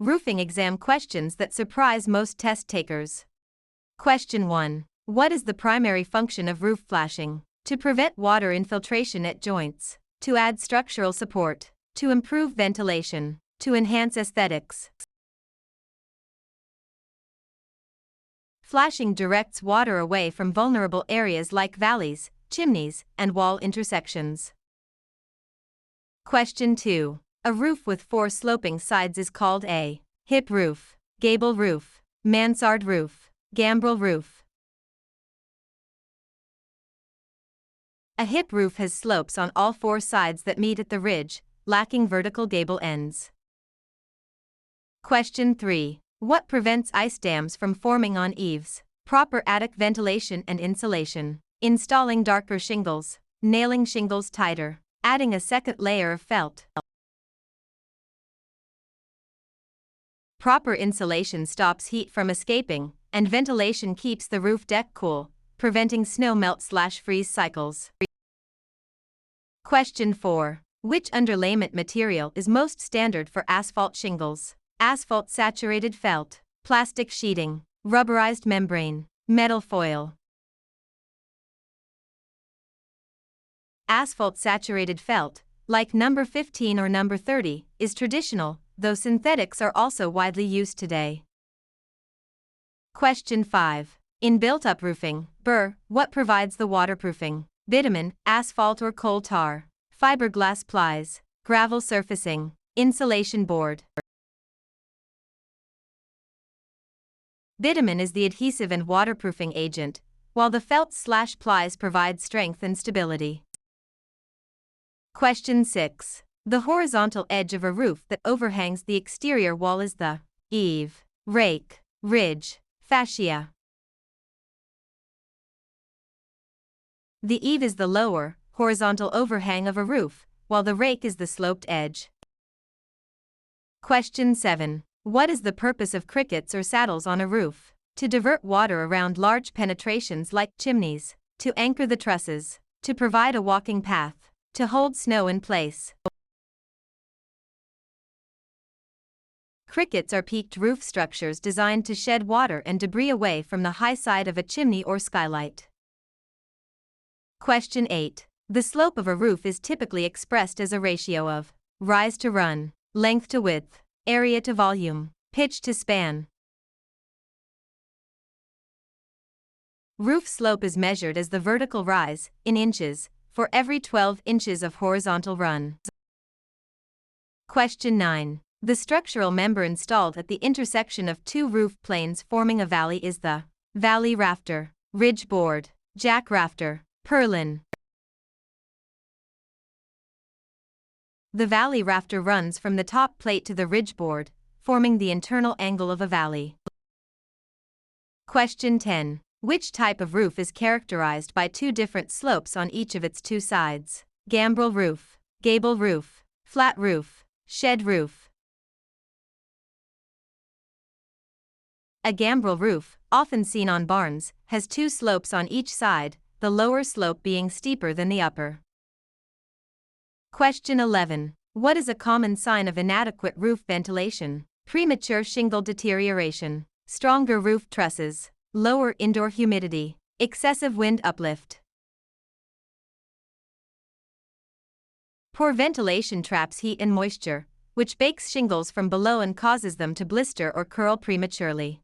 Roofing exam questions that surprise most test takers. Question 1. What is the primary function of roof flashing? To prevent water infiltration at joints, to add structural support, to improve ventilation, to enhance aesthetics. Flashing directs water away from vulnerable areas like valleys, chimneys, and wall intersections. Question 2. A roof with 4 sloping sides is called a hip roof, gable roof, mansard roof, gambrel roof. A hip roof has slopes on all 4 sides that meet at the ridge, lacking vertical gable ends. Question 3. What prevents ice dams from forming on eaves? Proper attic ventilation and insulation, installing darker shingles, nailing shingles tighter, adding a second layer of felt. Proper insulation stops heat from escaping, and ventilation keeps the roof deck cool, preventing snow melt/freeze cycles. Question 4. Which underlayment material is most standard for asphalt shingles? Asphalt saturated felt, plastic sheeting, rubberized membrane, metal foil. Asphalt saturated felt, like number 15 or number 30, is traditional, though synthetics are also widely used today. Question 5. In built-up roofing, what provides the waterproofing? Bitumen, asphalt or coal tar, fiberglass plies, gravel surfacing, insulation board. Bitumen is the adhesive and waterproofing agent, while the felt/plies provide strength and stability. Question 6. The horizontal edge of a roof that overhangs the exterior wall is the eave, rake, ridge, fascia. The eave is the lower, horizontal overhang of a roof, while the rake is the sloped edge. Question 7. What is the purpose of crickets or saddles on a roof? To divert water around large penetrations like chimneys, to anchor the trusses, to provide a walking path, to hold snow in place. Crickets are peaked roof structures designed to shed water and debris away from the high side of a chimney or skylight. Question 8. The slope of a roof is typically expressed as a ratio of rise to run, length to width, area to volume, pitch to span. Roof slope is measured as the vertical rise, in inches, for every 12 inches of horizontal run. Question 9. The structural member installed at the intersection of 2 roof planes forming a valley is the valley rafter, ridge board, jack rafter, purlin. The valley rafter runs from the top plate to the ridge board, forming the internal angle of a valley. Question 10. Which type of roof is characterized by 2 different slopes on each of its 2 sides? Gambrel roof, gable roof, flat roof, shed roof. A gambrel roof, often seen on barns, has 2 slopes on each side, the lower slope being steeper than the upper. Question 11. What is a common sign of inadequate roof ventilation? Premature shingle deterioration, stronger roof trusses, lower indoor humidity, excessive wind uplift. Poor ventilation traps heat and moisture, which bakes shingles from below and causes them to blister or curl prematurely.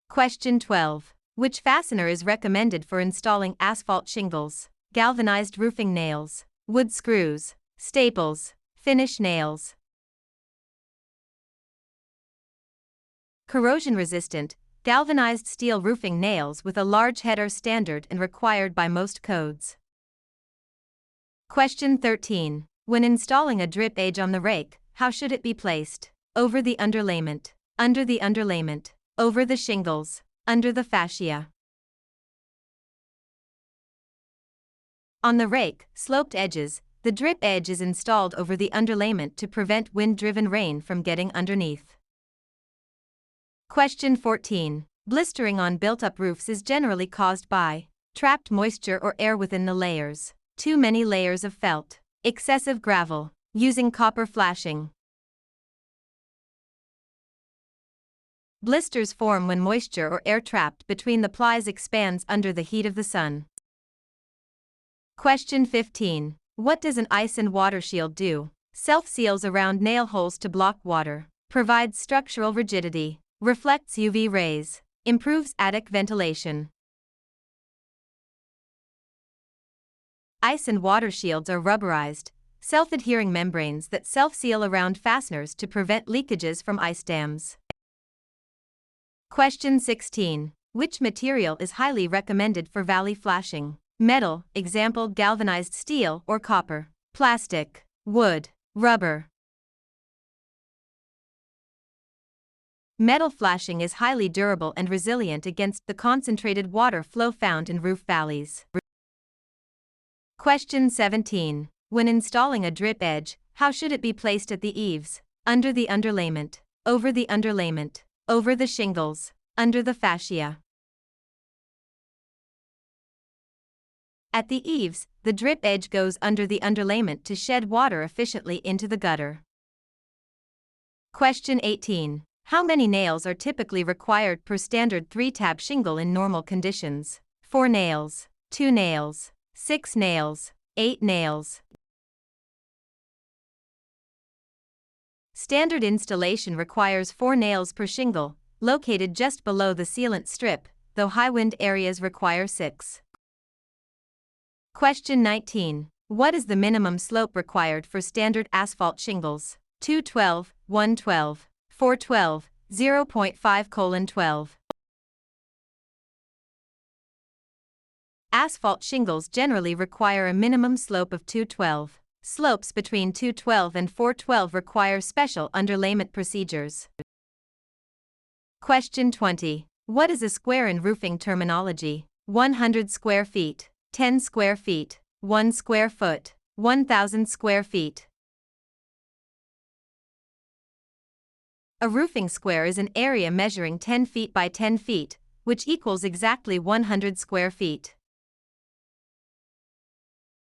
Question 12. Which fastener is recommended for installing asphalt shingles? Galvanized roofing nails, wood screws, staples, finish nails. Corrosion-resistant, galvanized steel roofing nails with a large head are standard and required by most codes. Question 13. When installing a drip edge on the rake, how should it be placed? Over the underlayment, under the underlayment, over the shingles, under the fascia. On the rake, sloped edges, the drip edge is installed over the underlayment to prevent wind-driven rain from getting underneath. Question 14. Blistering on built-up roofs is generally caused by trapped moisture or air within the layers, too many layers of felt, excessive gravel, using copper flashing. Blisters form when moisture or air trapped between the plies expands under the heat of the sun. Question 15. What does an ice and water shield do? Self-seals around nail holes to block water, provides structural rigidity, reflects UV rays, improves attic ventilation. Ice and water shields are rubberized, self-adhering membranes that self-seal around fasteners to prevent leakages from ice dams. Question 16. Which material is highly recommended for valley flashing? Metal, example galvanized steel or copper. Plastic, wood, rubber. Metal flashing is highly durable and resilient against the concentrated water flow found in roof valleys. Question 17. When installing a drip edge, how should it be placed at the eaves? Under the underlayment, over the underlayment, over the shingles, under the fascia. At the eaves, the drip edge goes under the underlayment to shed water efficiently into the gutter. Question 18. How many nails are typically required per standard 3-tab shingle in normal conditions? 4 nails, 2 nails, 6 nails, 8 nails. Standard installation requires 4 nails per shingle, located just below the sealant strip, though high wind areas require 6. Question 19. What is the minimum slope required for standard asphalt shingles? 212, 112, 412, 0.5:12. Asphalt shingles generally require a minimum slope of 212. Slopes between 212 and 412 require special underlayment procedures. Question 20. What is a square in roofing terminology? 100 square feet, 10 square feet, 1 square foot, 1,000 square feet. A roofing square is an area measuring 10 feet by 10 feet, which equals exactly 100 square feet.